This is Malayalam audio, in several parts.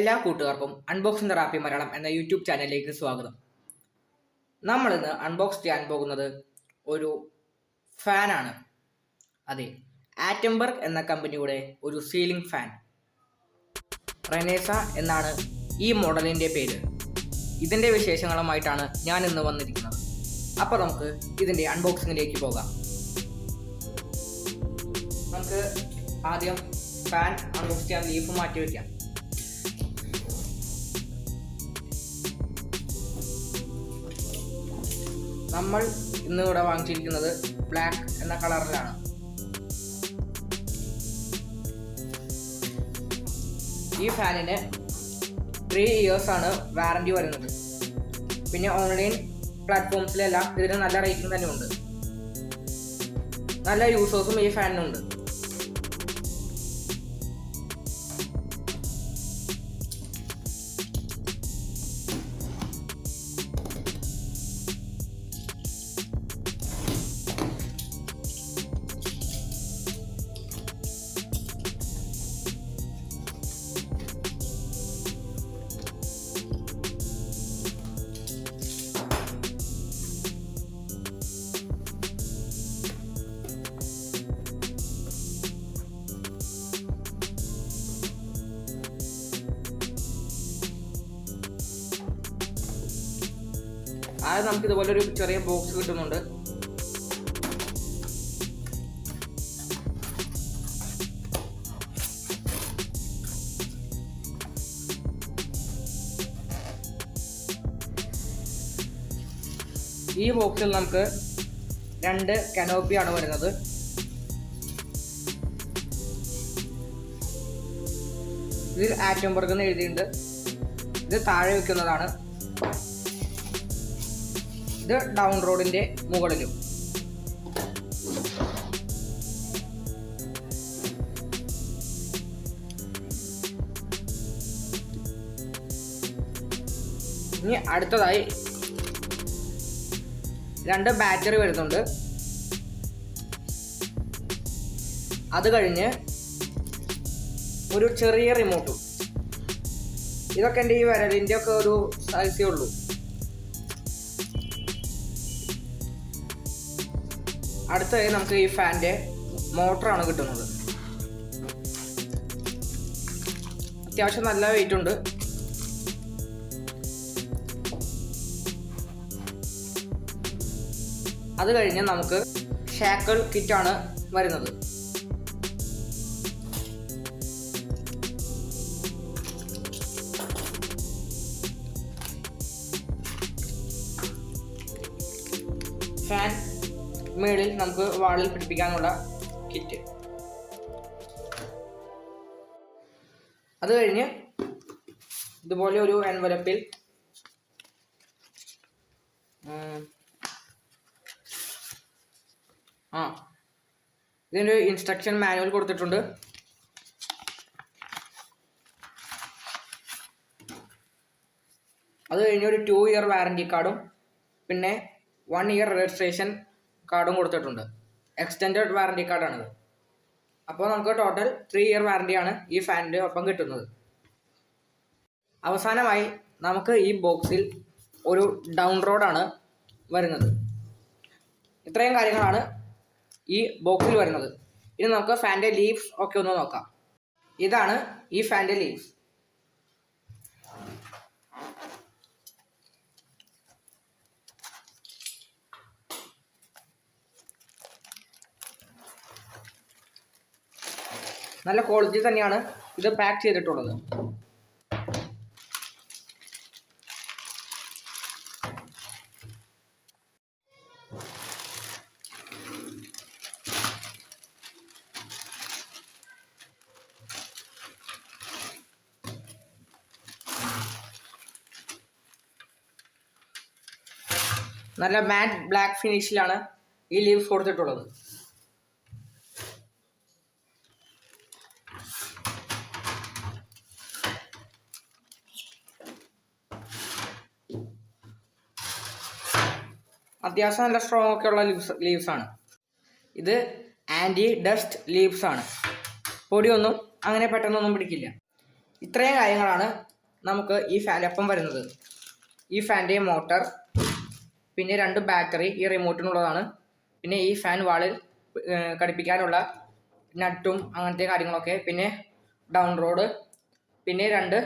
എല്ലാ കൂട്ടുകാർക്കും അൺബോക്സിംഗ് തെറാപ്പി മലയാളം എന്ന യൂട്യൂബ് ചാനലിലേക്ക് സ്വാഗതം. നമ്മളിന്ന് അൺബോക്സ് ചെയ്യാൻ പോകുന്നത് ഒരു ഫാനാണ്. അതെ, ആറ്റംബർഗ് എന്ന കമ്പനിയുടെ ഒരു സീലിംഗ് ഫാൻ. റെനേസ എന്നാണ് ഈ മോഡലിൻ്റെ പേര്. ഇതിൻ്റെ വിശേഷങ്ങളുമായിട്ടാണ് ഞാൻ ഇന്ന് വന്നിരിക്കുന്നത്. അപ്പോൾ നമുക്ക് ഇതിൻ്റെ അൺബോക്സിങ്ങിലേക്ക് പോകാം. നമുക്ക് ആദ്യം ഫാൻ അൺബോക്സ് ചെയ്യാൻ ലീഫ് മാറ്റി വയ്ക്കാം. നമ്മൾ ഇന്നിവിടെ വാങ്ങിച്ചിരിക്കുന്നത് ബ്ലാക്ക് എന്ന കളറിലാണ്. ഈ ഫാനിന് 3 years ആണ് വാറണ്ടി വരുന്നത്. പിന്നെ ഓൺലൈൻ പ്ലാറ്റ്ഫോംസിലെല്ലാം ഇതിന് നല്ല റേറ്റിംഗ് തന്നെ ഉണ്ട്. നല്ല യൂസേഴ്സും ഈ ഫാനിനുണ്ട്. ആദ്യം നമുക്ക് ഇതുപോലെ ഒരു ചെറിയ ബോക്സ് കിട്ടുന്നുണ്ട്. ഈ ബോക്സിൽ നമുക്ക് 2 കനോപ്പിയാണ് വരുന്നത്. ഇതിൽ ആറ്റംബർഗ് എന്ന് എഴുതിയിട്ടുണ്ട്. ഇത് താഴെ വെക്കുന്നതാണ്. ഇത് ഡൗൺ റോഡിന്റെ മുകളിലും. ഇനി അടുത്തതായി 2 ബാറ്ററി വരുന്നുണ്ട്. അത് കഴിഞ്ഞ് ഒരു ചെറിയ റിമോട്ടും. ഇതൊക്കെ എൻ്റെ ഈ വിരലിൻ്റെ ഒക്കെ ഒരു സൈസേ ഉള്ളൂ. അടുത്തതായി നമുക്ക് ഈ ഫാൻ്റെ മോട്ടറാണ് കിട്ടുന്നത്. അത്യാവശ്യം നല്ല വെയിറ്റ് ഉണ്ട്. അത് കഴിഞ്ഞ് നമുക്ക് ഷാക്കിൾ കിറ്റാണ് വരുന്നത്. ഫാൻ മേളിൽ നമുക്ക് വാളിൽ പിടിപ്പിക്കാനുള്ള കിറ്റ്. അത് കഴിഞ്ഞ് ഇതുപോലെ ഒരു എൻവലപ്പിൽ ഇതിൻ്റെ ഇൻസ്ട്രക്ഷൻ മാനുവൽ കൊടുത്തിട്ടുണ്ട്. അത് കഴിഞ്ഞ് ഒരു 2 year വാറണ്ടി കാർഡും പിന്നെ 1 year രജിസ്ട്രേഷൻ കാർഡും കൊടുത്തിട്ടുണ്ട്. എക്സ്റ്റൻഡഡ് വാറണ്ടി കാർഡാണിത്. അപ്പോൾ നമുക്ക് ടോട്ടൽ 3 year വാറണ്ടിയാണ് ഈ ഫാനിൻ്റെ ഒപ്പം കിട്ടുന്നത്. അവസാനമായി നമുക്ക് ഈ ബോക്സിൽ ഒരു ഡൗൺ റോഡാണ് വരുന്നത്. ഇത്രയും കാര്യങ്ങളാണ് ഈ ബോക്സിൽ വരുന്നത്. ഇനി നമുക്ക് ഫാനിൻ്റെ ലീവ്സ് ഒക്കെ ഒന്ന് നോക്കാം. ഇതാണ് ഈ ഫാനിൻ്റെ ലീവ്സ്. നല്ല ക്വാളിറ്റി തന്നെയാണ് ഇത് പാക്ക് ചെയ്തിട്ടുള്ളത്. നല്ല മാറ്റ് ബ്ലാക്ക് ഫിനിഷിലാണ് ഈ ലീവ്സ് കൊടുത്തിട്ടുള്ളത്. അത്യാവശ്യം നല്ല സ്ട്രോങ് ഒക്കെ ഉള്ള ലീവ്സ് ആണ്. ഇത് ആൻറ്റി ഡസ്റ്റ് ലീവ്സ് ആണ്. പൊടിയൊന്നും അങ്ങനെ പെട്ടെന്നൊന്നും പിടിക്കില്ല. ഇത്രയും കാര്യങ്ങളാണ് നമുക്ക് ഈ ഫാൻ ഒപ്പം വരുന്നത് ഈ ഫാൻ്റെ മോട്ടർ, പിന്നെ 2 ബാറ്ററി ഈ റിമോട്ടിനുള്ളതാണ്, പിന്നെ ഈ ഫാൻ വാളിൽ ഘടിപ്പിക്കാനുള്ള നട്ടും അങ്ങനത്തെ കാര്യങ്ങളൊക്കെ, പിന്നെ ഡൗൺ റോഡ്, പിന്നെ 2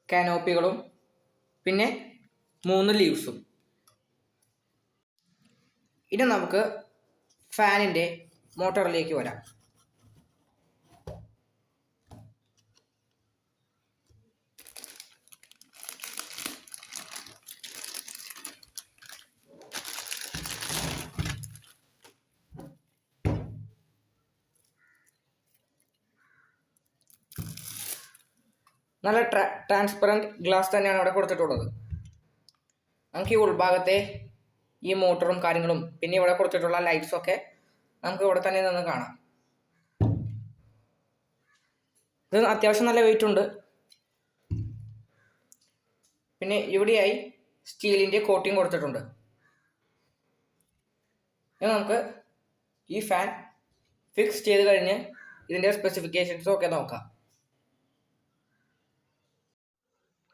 കാനോപ്പികളും, പിന്നെ 3 ലീവ്സും. ഇനി നമുക്ക് ഫാനിൻ്റെ മോട്ടറിലേക്ക് വരാം. നല്ല ട്രാൻസ്പെറൻറ്റ് ഗ്ലാസ് തന്നെയാണ് ഇവിടെ കൊടുത്തിട്ടുള്ളത്. നമുക്ക് ഈ ഉൾഭാഗത്തെ ഈ മോട്ടറും കാര്യങ്ങളും പിന്നെ ഇവിടെ കൊടുത്തിട്ടുള്ള ലൈറ്റ്സൊക്കെ നമുക്ക് ഇവിടെ തന്നെ നിന്ന് കാണാം. ഇത് അത്യാവശ്യം നല്ല വെയിറ്റ് ഉണ്ട്. പിന്നെ ഇവിടെയായി സ്റ്റീലിൻ്റെ കോട്ടിങ് കൊടുത്തിട്ടുണ്ട്. ഇനി നമുക്ക് ഈ ഫാൻ ഫിക്സ് ചെയ്ത് കഴിഞ്ഞ് ഇതിൻ്റെ സ്പെസിഫിക്കേഷൻസും ഒക്കെ നോക്കാം.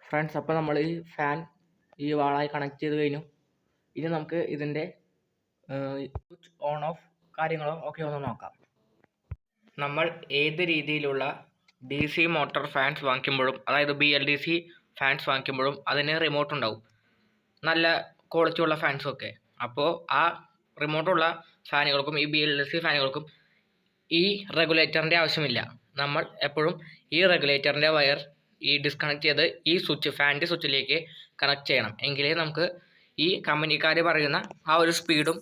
ഫ്രണ്ട്സ്, അപ്പോൾ നമ്മൾ ഈ ഫാൻ ഈ വാളായി കണക്ട് ചെയ്ത് കഴിഞ്ഞു. ഇനി നമുക്ക് ഇതിൻ്റെ സ്വിച്ച് ഓൺ ഓഫ് കാര്യങ്ങളും ഒക്കെ ഒന്ന് നോക്കാം. നമ്മൾ ഏത് രീതിയിലുള്ള DC മോട്ടോർ ഫാൻസ് വാങ്ങിക്കുമ്പോഴും, അതായത് BLDC ഫാൻസ് വാങ്ങിക്കുമ്പോഴും അതിന് റിമോട്ട് ഉണ്ടാവും, നല്ല ക്വാളിറ്റി ഉള്ള ഫാൻസൊക്കെ. അപ്പോൾ ആ റിമോട്ടുള്ള ഫാനുകൾക്കും ഈ BLDC ഫാനുകൾക്കും ഈ റെഗുലേറ്ററിൻ്റെ ആവശ്യമില്ല. നമ്മൾ എപ്പോഴും ഈ റെഗുലേറ്ററിൻ്റെ വയർ ഈ ഡിസ്കണക്ട് ചെയ്ത് ഈ സ്വിച്ച് ഫാനിൻ്റെ സ്വിച്ചിലേക്ക് കണക്ട് ചെയ്യണം. എങ്കിലേ നമുക്ക് ഈ കമ്പനിക്കാർ പറയുന്ന ആ ഒരു സ്പീഡും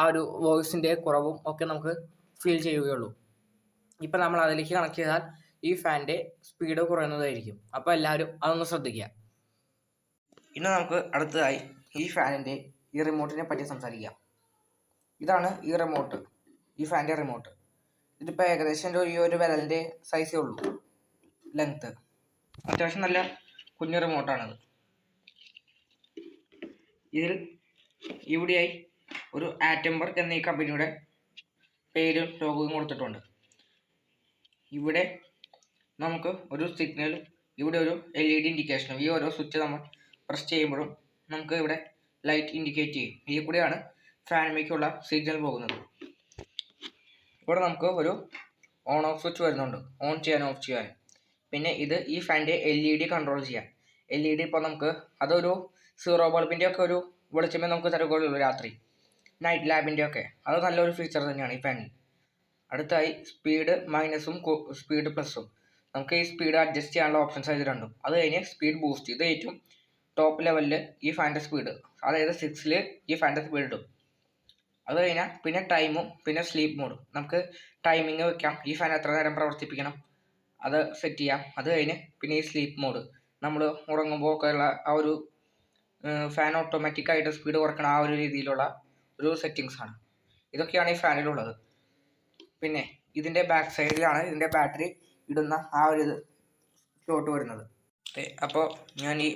ആ ഒരു വോയിസിൻ്റെ കുറവും ഒക്കെ നമുക്ക് ഫീൽ ചെയ്യുകയുള്ളൂ. ഇപ്പം നമ്മൾ അതിലേക്ക് കണക്ട് ചെയ്താൽ ഈ ഫാനിൻ്റെ സ്പീഡ് കുറയുന്നതായിരിക്കും. അപ്പോൾ എല്ലാവരും അതൊന്ന് ശ്രദ്ധിക്കുക. ഇനി നമുക്ക് അടുത്തതായി ഈ ഫാനിൻ്റെ ഈ റിമോട്ടിനെ പറ്റി സംസാരിക്കാം. ഇതാണ് ഈ റിമോട്ട്, ഈ ഫാനിൻ്റെ റിമോട്ട്. ഇതിപ്പോൾ ഏകദേശം ഈ ഒരു വിരലിൻ്റെ സൈസേ ഉള്ളൂ ലെങ്ത്ത്. അത്യാവശ്യം നല്ല കുഞ്ഞു റിമോട്ടാണത്. ഇതിൽ ഇവിടെയായി ഒരു ആറ്റംബർഗ് എന്ന ഈ കമ്പനിയുടെ പേരും ലോഗോയും കൊടുത്തിട്ടുണ്ട്. ഇവിടെ നമുക്ക് ഒരു സിഗ്നൽ, ഇവിടെ ഒരു LED ഇൻഡിക്കേഷനും, ഈ ഓരോ സ്വിച്ച് നമ്മൾ പ്രസ് ചെയ്യുമ്പോഴും നമുക്ക് ഇവിടെ ലൈറ്റ് ഇൻഡിക്കേറ്റ് ചെയ്യും. ഇതിൽ കൂടെയാണ് ഫാനിലേക്കുള്ള സിഗ്നൽ പോകുന്നത്. ഇവിടെ നമുക്ക് ഒരു ഓൺ ഓഫ് സ്വിച്ച് വരുന്നുണ്ട്, ഓൺ ചെയ്യാനും ഓഫ് ചെയ്യാനും. പിന്നെ ഇത് ഈ ഫാനിൻ്റെ LED കൺട്രോൾ ചെയ്യാം. LED ഇപ്പോൾ നമുക്ക് അതൊരു 0 ബൾബിൻ്റെ ഒക്കെ ഒരു വെളിച്ചമേ നമുക്ക് തരുകയുള്ളൂ രാത്രി, നൈറ്റ് ലാബിൻ്റെ ഒക്കെ. അത് നല്ലൊരു ഫീച്ചർ തന്നെയാണ് ഈ ഫാനിൽ. അടുത്തായി സ്പീഡ് മൈനസും സ്പീഡ് പ്ലസും, നമുക്ക് ഈ സ്പീഡ് അഡ്ജസ്റ്റ് ചെയ്യാനുള്ള ഓപ്ഷൻസ് ഇത് രണ്ടും. അത് കഴിഞ്ഞ് സ്പീഡ് ബൂസ്റ്റ്, ഇത് ഏറ്റവും ടോപ്പ് ലെവലിൽ ഈ ഫാനിൻ്റെ സ്പീഡ്, അതായത് 6ൽ ഈ ഫാനിൻ്റെ സ്പീഡ് ഇടും. അത് കഴിഞ്ഞാൽ പിന്നെ ടൈമും പിന്നെ സ്ലീപ്പ് മോഡും, നമുക്ക് ടൈമിങ് വെക്കാം, ഈ ഫാൻ എത്ര നേരം പ്രവർത്തിപ്പിക്കണം അത് സെറ്റ് ചെയ്യാം. അത് കഴിഞ്ഞ് പിന്നെ ഈ സ്ലീപ്പ് മോഡ്, നമ്മൾ ഉറങ്ങുമ്പോൾ ഒക്കെ ഉള്ള ആ ഒരു ഫാൻ ഓട്ടോമാറ്റിക്കായിട്ട് സ്പീഡ് കുറക്കണം, ആ ഒരു രീതിയിലുള്ള ഒരു സെറ്റിങ്സ് ആണ്. ഇതൊക്കെയാണ് ഈ ഫാനിലുള്ളത്. പിന്നെ ഇതിൻ്റെ ബാക്ക് സൈഡിലാണ് ഇതിൻ്റെ ബാറ്ററി ഇടുന്ന ആ ഒരു സ്ലോട്ട് വരുന്നത്. അപ്പോൾ ഞാൻ ഈ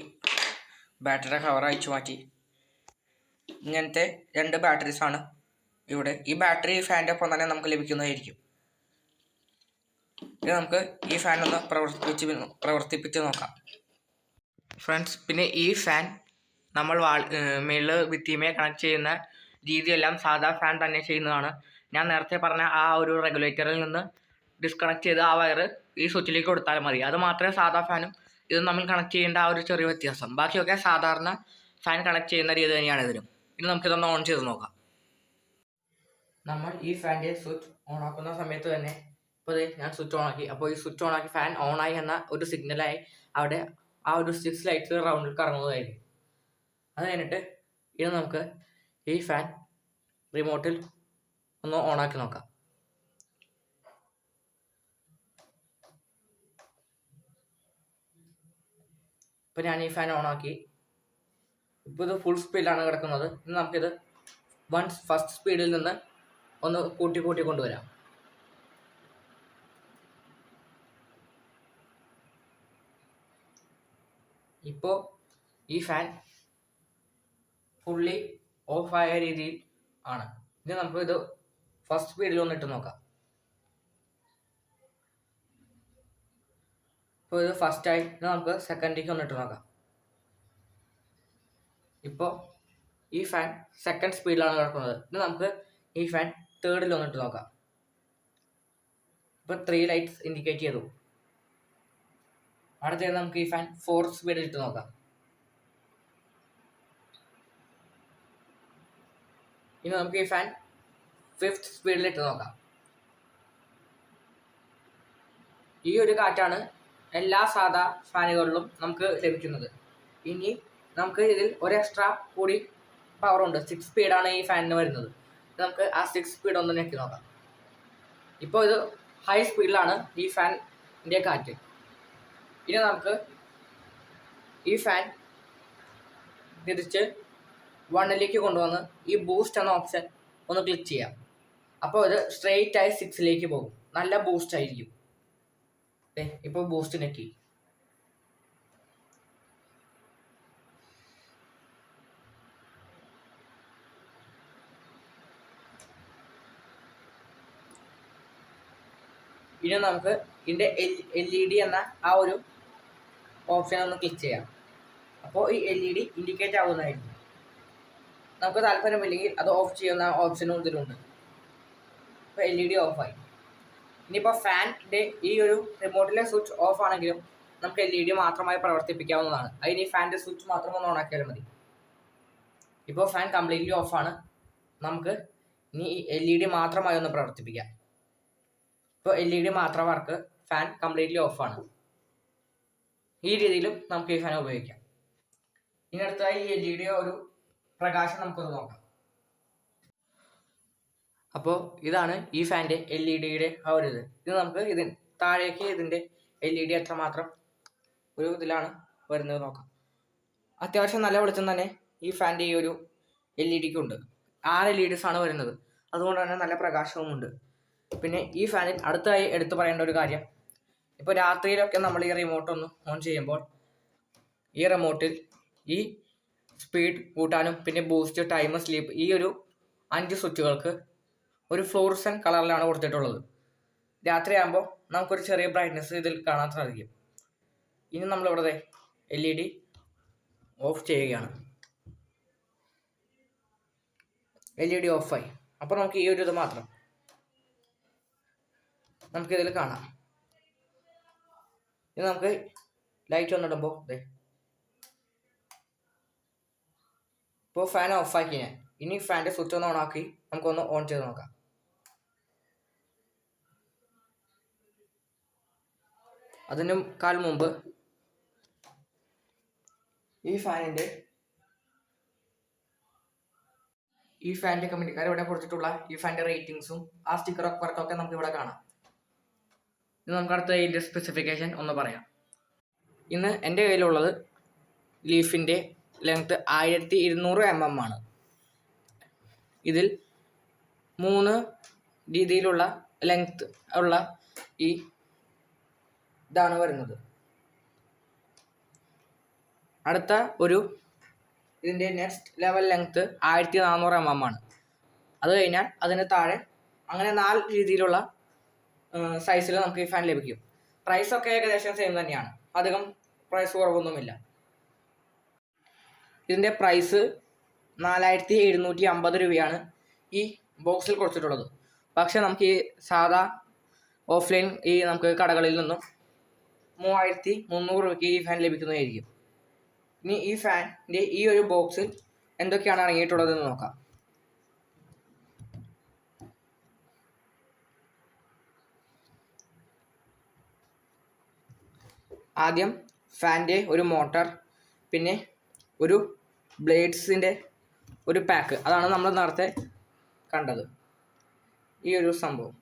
ബാറ്ററിയുടെ കവർ അയച്ചു മാറ്റി. ഇങ്ങനത്തെ 2 ബാറ്ററീസാണ് ഇവിടെ. ഈ ബാറ്ററി ഫാനിൻ്റെ ഒപ്പം തന്നെ നമുക്ക് ലഭിക്കുന്നതായിരിക്കും. ഇനി നമുക്ക് ഈ ഫാൻ ഒന്ന് പ്രവർത്തിപ്പിച്ച് നോക്കാം ഫ്രണ്ട്സ്. പിന്നെ ഈ ഫാൻ നമ്മൾ മേളിൽ ഭിത്തിയുമേ കണക്ട് ചെയ്യുന്ന രീതിയെല്ലാം സാധാ ഫാൻ തന്നെ ചെയ്യുന്നതാണ്. ഞാൻ നേരത്തെ പറഞ്ഞ ആ ഒരു റെഗുലേറ്ററിൽ നിന്ന് ഡിസ്കണക്ട് ചെയ്ത് ആ വയർ ഈ സ്വിച്ചിലേക്ക് കൊടുത്താൽ മതി. അത് മാത്രമേ സാധാ ഫാനും ഇത് നമ്മൾ കണക്ട് ചെയ്യേണ്ട ആ ഒരു ചെറിയ വ്യത്യാസം. ബാക്കിയൊക്കെ സാധാരണ ഫാൻ കണക്ട് ചെയ്യുന്ന രീതി തന്നെയാണ് ഇതിനും. ഇനി നമുക്കിതൊന്ന് ഓൺ ചെയ്ത് നോക്കാം. നമ്മൾ ഈ ഫാനിൻ്റെ സ്വിച്ച് ഓൺ ആക്കുന്ന സമയത്ത് തന്നെ ഇപ്പോൾ ഞാൻ സ്വിച്ച് ഓൺ ആക്കി. അപ്പോൾ ഈ സ്വിച്ച് ഓൺ ആക്കി ഫാൻ ഓണായി എന്ന ഒരു സിഗ്നലായി അവിടെ ആ ഒരു 6 ലൈറ്റ്സ് റൗണ്ടിൽ കറങ്ങുന്നതായിരിക്കും. അത് കഴിഞ്ഞിട്ട് ഇത് നമുക്ക് ഈ ഫാൻ റിമോട്ടിൽ ഒന്ന് ഓണാക്കി നോക്കാം. ഇപ്പോൾ ഞാൻ ഈ ഫാൻ ഓണാക്കി. ഇപ്പോൾ ഇത് ഫുൾ സ്പീഡിലാണ് കിടക്കുന്നത്. ഇനി നമുക്കിത് ഫസ്റ്റ് സ്പീഡിൽ നിന്ന് ഒന്ന് കൂട്ടി കൊണ്ടുവരാം. ഇപ്പോൾ ഈ ഫാൻ ഫുള്ളി ഓഫായ രീതിയിൽ ആണ്. ഇനി നമുക്ക് ഇത് ഫസ്റ്റ് സ്പീഡിൽ ഒന്ന് ഇട്ട് നോക്കാം. ഇപ്പോൾ ഇത് ഫസ്റ്റായി നമുക്ക് സെക്കൻഡിലേക്ക് ഒന്നിട്ട് നോക്കാം. ഇപ്പോൾ ഈ ഫാൻ സെക്കൻഡ് സ്പീഡിലാണ് കിടക്കുന്നത്. ഇനി നമുക്ക് ഈ ഫാൻ തേർഡിൽ ഒന്നിട്ട് നോക്കാം. ഇപ്പോൾ 3 ലൈറ്റ്സ് ഇൻഡിക്കേറ്റ് ചെയ്തു. അടുത്തത് നമുക്ക് ഈ ഫാൻ ഫോർത്ത് സ്പീഡിൽ ഇട്ട് നോക്കാം. ഇനി നമുക്ക് ഈ ഫാൻ ഫിഫ്ത്ത് സ്പീഡിൽ ഇട്ട് നോക്കാം. ഈ ഒരു കാറ്റാണ് എല്ലാ സാധാ ഫാനുകളിലും നമുക്ക് ലഭിക്കുന്നത്. ഇനി നമുക്ക് ഇതിൽ ഒരു എക്സ്ട്രാ കൂടി പവറുണ്ട്. 6 സ്പീഡാണ് ഈ ഫാനിന് വരുന്നത്. നമുക്ക് ആ 6 സ്പീഡ് ഒന്ന് ഞെക്കി നോക്കാം. ഇപ്പോൾ ഇത് ഹൈ സ്പീഡിലാണ് ഈ ഫാനിൻ്റെ കാറ്റ്. ഇനി നമുക്ക് ഈ ഫാൻ തിരിച്ച് 1ലേക്ക് കൊണ്ടുവന്ന് ഈ ബൂസ്റ്റ് എന്ന ഓപ്ഷൻ ഒന്ന് ക്ലിക്ക് ചെയ്യാം. അപ്പോൾ ഇത് സ്ട്രെയിറ്റ് ആയി 6ലേക്ക് പോകും. നല്ല ബൂസ്റ്റ് ആയിരിക്കും. ഇപ്പോൾ ബൂസ്റ്റ് ഞെക്കി. ഇനി നമുക്ക് ഇതിൻ്റെ LED എന്ന ആ ഒരു ഓപ്ഷൻ ഒന്ന് ക്ലിക്ക് ചെയ്യാം. അപ്പോൾ ഈ LED ഇൻഡിക്കേറ്റ് ആവുന്നതായിരിക്കും. നമുക്ക് താല്പര്യമില്ലെങ്കിൽ അത് ഓഫ് ചെയ്യുന്ന ഓപ്ഷനും ഇതിലുണ്ട്. ഇപ്പോൾ LED ഓഫായി. ഇനിയിപ്പോൾ ഫാനിൻ്റെ ഈ ഒരു റിമോട്ടിലെ സ്വിച്ച് ഓഫ് ആണെങ്കിലും നമുക്ക് LED മാത്രമായി പ്രവർത്തിപ്പിക്കാവുന്നതാണ്. അതിന് ഈ ഫാനിൻ്റെ സ്വിച്ച് മാത്രം ഒന്ന് ഓൺ ആക്കിയാൽ മതി. ഇപ്പോൾ ഫാൻ കംപ്ലീറ്റ്ലി ഓഫാണ്. നമുക്ക് ഇനി ഈ LED മാത്രമായി ഒന്ന് പ്രവർത്തിപ്പിക്കാം. ഇപ്പോൾ LED മാത്രം വർക്ക്, ഫാൻ കംപ്ലീറ്റ്ലി ഓഫാണ്. ഈ രീതിയിലും നമുക്ക് ഈ ഫാൻ ഉപയോഗിക്കാം. ഇനി അടുത്തായി ഈ LED ഒരു പ്രകാശം നമുക്കൊന്ന് നോക്കാം. അപ്പോൾ ഇതാണ് ഈ ഫാൻ്റെ LED ആ ഒരു ഇത് നമുക്ക് താഴേക്ക് ഇതിൻ്റെ LED എത്രമാത്രം ഒരു ഇതിലാണ് വരുന്നത് നോക്കാം. അത്യാവശ്യം നല്ല വെളിച്ചം തന്നെ ഈ ഫാൻ്റെ ഈ ഒരു LED ഉണ്ട്. 6 LEDs ആണ് വരുന്നത്. അതുകൊണ്ട് തന്നെ നല്ല പ്രകാശവുമുണ്ട്. പിന്നെ ഈ ഫാനിൽ അടുത്തായി എടുത്തു പറയേണ്ട ഒരു കാര്യം, ഇപ്പോൾ രാത്രിയിലൊക്കെ നമ്മൾ ഈ റിമോട്ട് ഒന്ന് ഓൺ ചെയ്യുമ്പോൾ ഈ റിമോട്ടിൽ ഈ സ്പീഡ് കൂട്ടാനും പിന്നെ ബൂസ്റ്റ്, ടൈം, സ്ലീപ്പ് ഈ ഒരു 5 സ്വിച്ചുകൾക്ക് ഒരു ഫ്ലൂറസെന്റ് കളറിലാണ് കൊടുത്തിട്ടുള്ളത്. രാത്രിയാകുമ്പോൾ നമുക്കൊരു ചെറിയ ബ്രൈറ്റ്നസ് ഇതിൽ കാണാൻ സാധിക്കും. ഇനി നമ്മളിവിടെ LED ഓഫ് ചെയ്യുകയാണ്. LED ഓഫായി. അപ്പോൾ നമുക്ക് ഈ ഒരു ഇത് മാത്രം നമുക്കിതിൽ കാണാം. ഇനി നമുക്ക് ലൈറ്റ് ഒന്നിടുമ്പോൾ ഇപ്പോൾ ഫാൻ ഓഫാക്കി ഞാൻ. ഇനി ഫാൻ്റെ സ്വിച്ച് ഒന്ന് ഓൺ ആക്കി നമുക്കൊന്ന് ഓൺ ചെയ്ത് നോക്കാം. അതിനും മുമ്പ് ഈ ഫാനിൻ്റെ കമ്പനിക്കാർ ഇവിടെ കൊടുത്തിട്ടുള്ള ഈ ഫാനിൻ്റെ റേറ്റിംഗ്സും ആ സ്റ്റിക്കർ വർക്കൊക്കെ നമുക്ക് ഇവിടെ കാണാം. ഇനി നമുക്ക് അടുത്ത ഇതിൻ്റെ സ്പെസിഫിക്കേഷൻ ഒന്ന് പറയാം. ഇന്ന് എൻ്റെ കയ്യിലുള്ളത് ലീഫിൻ്റെ ലെങ്ത് 1200 mm ആണ്. ഇതിൽ 3 രീതിയിലുള്ള ലെങ്ത് ഉള്ള ഈ ഇതാണ് വരുന്നത്. അടുത്ത ഒരു ഇതിൻ്റെ നെക്സ്റ്റ് ലെവൽ ലെങ്ത് 1400 mm ആണ്. അത് കഴിഞ്ഞാൽ അതിന് താഴെ അങ്ങനെ 4 രീതിയിലുള്ള സൈസിൽ നമുക്ക് ഈ ഫാൻ ലഭിക്കും. പ്രൈസൊക്കെ ഏകദേശം സെയിം തന്നെയാണ്. അധികം പ്രൈസ് കുറവൊന്നുമില്ല. ഇതിൻ്റെ പ്രൈസ് 4750 രൂപയാണ് ഈ ബോക്സിൽ കൊടുത്തിട്ടുള്ളത്. പക്ഷേ നമുക്ക് ഈ സാധാ ഓഫ്ലൈൻ നമുക്ക് കടകളിൽ നിന്നും 3300 രൂപയ്ക്ക് ഈ ഫാൻ ലഭിക്കുന്നതായിരിക്കും. ഇനി ഈ ഫാനിൻ്റെ ഈ ഒരു ബോക്സിൽ എന്തൊക്കെയാണ് അടങ്ങിയിട്ടുള്ളതെന്ന് നോക്കാം. ആദ്യം ഫാനിൻ്റെ ഒരു മോട്ടർ, പിന്നെ ഒരു ബ്ലേഡ്സിൻ്റെ ഒരു പാക്ക്, അതാണ് നമ്മൾ നേരത്തെ കണ്ടത് ഈ ഒരു സംഭവം.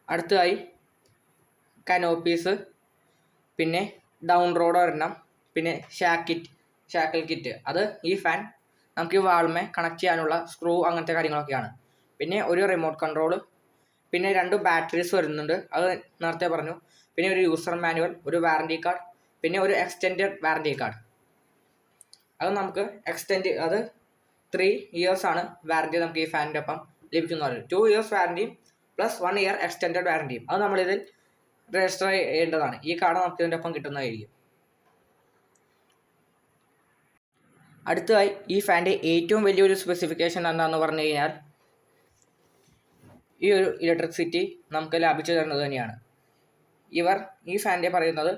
അടുത്തതായി കനോപ്പീസ്, പിന്നെ ഡൗൺ റോഡ് ഒരെണ്ണം, പിന്നെ ഷാക്കിൾ കിറ്റ്. അത് ഈ ഫാൻ നമുക്ക് ഈ വാൾമേ കണക്ട് ചെയ്യാനുള്ള സ്ക്രൂ അങ്ങനത്തെ കാര്യങ്ങളൊക്കെയാണ്. പിന്നെ ഒരു റിമോട്ട് കൺട്രോള്, പിന്നെ 2 ബാറ്ററീസ് വരുന്നുണ്ട്, അത് നേരത്തെ പറഞ്ഞു. പിന്നെ ഒരു യൂസർ മാനുവൽ, ഒരു വാറണ്ടി കാർഡ്, പിന്നെ ഒരു എക്സ്റ്റെൻഡഡ് വാറണ്ടി കാർഡ്. അത് നമുക്ക് അത് 3 years ആണ് വാറണ്ടി നമുക്ക് ഈ ഫാനിൻ്റെ ഒപ്പം ലഭിക്കുന്നത്. 2 years വാറണ്ടിയും പ്ലസ് 1 ഇയർ എക്സ്റ്റൻഡഡ് വാറണ്ടിയും. അത് നമ്മളിതിൽ രജിസ്റ്റർ ചെയ്യേണ്ടതാണ്. ഈ കാർഡ് നമുക്ക് ഇതിൻ്റെ ഒപ്പം കിട്ടുന്നതായിരിക്കും. അടുത്തതായി ഈ ഫാൻ്റെ ഏറ്റവും വലിയൊരു സ്പെസിഫിക്കേഷൻ എന്താണെന്ന് പറഞ്ഞു കഴിഞ്ഞാൽ ഈ ഒരു ഇലക്ട്രിസിറ്റി നമുക്ക് ലാഭിച്ചു തരുന്നത് തന്നെയാണ്. ഈ ഫാൻ്റെ പറയുന്നത്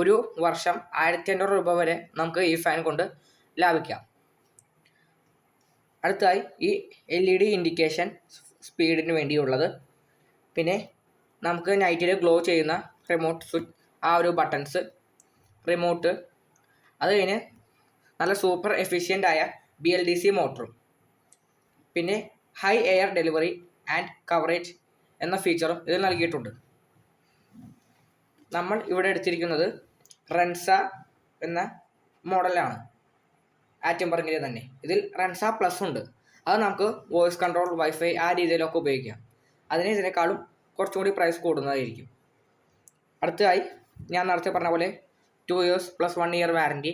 ഒരു വർഷം 1500 രൂപ വരെ നമുക്ക് ഈ ഫാൻ കൊണ്ട് ലാഭിക്കാം. അടുത്തതായി ഈ LED ഇൻഡിക്കേഷൻ സ്പീഡിന് വേണ്ടിയുള്ളത്, പിന്നെ നമുക്ക് നൈറ്റിൽ ഗ്ലോ ചെയ്യുന്ന റിമോട്ട് സ്വിച്ച്, ആ ഒരു ബട്ടൺസ്, റിമോട്ട്, അത് കഴിഞ്ഞ് നല്ല സൂപ്പർ എഫിഷ്യൻ്റ് ആയ BLDC മോട്ടറും, പിന്നെ high air delivery and coverage എന്ന ഫീച്ചറും ഇതിൽ നൽകിയിട്ടുണ്ട്. നമ്മൾ ഇവിടെ എടുത്തിരിക്കുന്നത് റെൻസ എന്ന മോഡലാണ്, ആറ്റംബർഗിൻ്റെ തന്നെ. ഇതിൽ റെൻസ പ്ലസ് ഉണ്ട്. അത് നമുക്ക് വോയിസ് കൺട്രോൾ, വൈഫൈ ആ രീതിയിലൊക്കെ ഉപയോഗിക്കാം. ഇതിനേക്കാളും കുറച്ചും കൂടി പ്രൈസ് കൂടുന്നതായിരിക്കും. അടുത്തതായി ഞാൻ നേരത്തെ പറഞ്ഞ പോലെ 2 ഇയേഴ്സ് പ്ലസ് 1 ഇയർ വാറണ്ടി.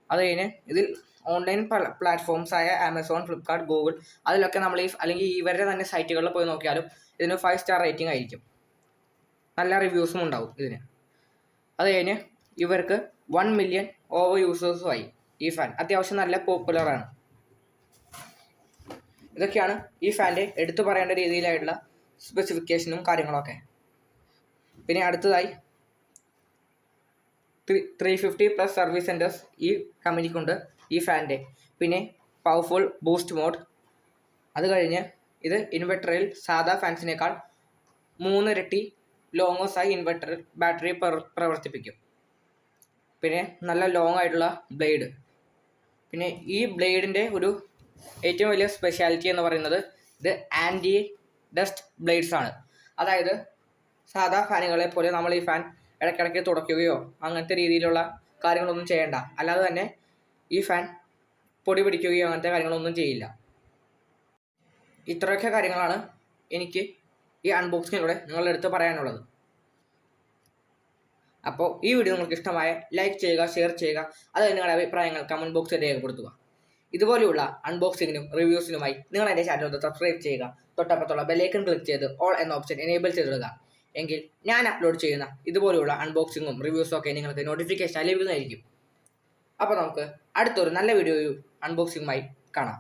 അത് കഴിഞ്ഞ് ഇതിൽ ഓൺലൈൻ പ്ലാറ്റ്ഫോംസ് ആയ ആമസോൺ, ഫ്ലിപ്കാർട്ട്, ഗൂഗിൾ, അതിലൊക്കെ നമ്മൾ അല്ലെങ്കിൽ ഇവരുടെ തന്നെ സൈറ്റുകളിൽ പോയി നോക്കിയാലും ഇതിന് 5 സ്റ്റാർ റേറ്റിംഗ് ആയിരിക്കും. നല്ല റിവ്യൂസും ഉണ്ടാവും ഇതിന്. അത് കഴിഞ്ഞ് ഇവർക്ക് 1 മില്യൺ ഓവർ യൂസേഴ്സുമായി ഈ ഫാൻ. അത്യാവശ്യം നല്ല പോപ്പുലറാണ്. ഇതൊക്കെയാണ് ഈ ഫാൻ്റെ എടുത്തു പറയേണ്ട രീതിയിലായിട്ടുള്ള സ്പെസിഫിക്കേഷനും കാര്യങ്ങളൊക്കെ. പിന്നെ അടുത്തതായി 350 പ്ലസ് സർവീസ് സെൻറ്റേഴ്സ് ഈ കമ്പനിക്കുണ്ട് ഈ ഫാൻ്റെ. പിന്നെ പവർഫുൾ ബൂസ്റ്റ് മോഡ്. അത് കഴിഞ്ഞ് ഇത് ഇൻവെർട്ടറിൽ സാധാ ഫാൻസിനേക്കാൾ 3 ഇരട്ടി ലോങ്ങോസായി ഇൻവെർട്ടറിൽ ബാറ്ററി പ്രവർത്തിപ്പിക്കും. പിന്നെ നല്ല ലോങ് ആയിട്ടുള്ള ബ്ലേഡ്. പിന്നെ ഈ ബ്ലേഡിൻ്റെ ഒരു ഏറ്റവും വലിയ സ്പെഷ്യാലിറ്റി എന്ന് പറയുന്നത് ഇത് ആൻറ്റി ഡസ്റ്റ് ബ്ലേഡ്സ് ആണ്. അതായത് സാധാ ഫാനുകളെ പോലെ നമ്മൾ ഈ ഫാൻ ഇടയ്ക്കിടയ്ക്ക് തുടയ്ക്കുകയോ അങ്ങനത്തെ രീതിയിലുള്ള കാര്യങ്ങളൊന്നും ചെയ്യേണ്ട. അല്ലാതെ തന്നെ ഈ ഫാൻ പൊടി പിടിക്കുകയോ അങ്ങനത്തെ കാര്യങ്ങളൊന്നും ചെയ്യില്ല. ഇത്രയൊക്കെ കാര്യങ്ങളാണ് എനിക്ക് ഈ അൺബോക്സിങ്ങിലൂടെ നിങ്ങളുടെ അടുത്ത് പറയാനുള്ളത്. അപ്പോൾ ഈ വീഡിയോ നിങ്ങൾക്ക് ഇഷ്ടമായ ലൈക്ക് ചെയ്യുക, ഷെയർ ചെയ്യുക. അത് നിങ്ങളുടെ അഭിപ്രായങ്ങൾ കമൻറ്റ് ബോക്സിൽ രേഖപ്പെടുത്തുക. ഇതുപോലെയുള്ള അൺബോക്സിങ്ങിനും റിവ്യൂസിനുമായി നിങ്ങൾ എൻ്റെ ചാനൽ ഒന്ന് സബ്സ്ക്രൈബ് ചെയ്യുക. തൊട്ടപ്പുറത്തുള്ള ബെല്ലൈക്കൺ ക്ലിക്ക് ചെയ്ത് ഓൾ എന്ന ഓപ്ഷൻ എനേബിൾ ചെയ്തിടുക. എങ്കിൽ ഞാൻ അപ്ലോഡ് ചെയ്യുന്ന ഇതുപോലെയുള്ള അൺബോക്സിങ്ങും റിവ്യൂസും ഒക്കെ നിങ്ങൾക്ക് നോട്ടിഫിക്കേഷൻ ലഭിക്കുന്നതായിരിക്കും. അപ്പോൾ നമുക്ക് അടുത്തൊരു നല്ല വീഡിയോയും അൺബോക്സിങ്ങുമായി കാണാം.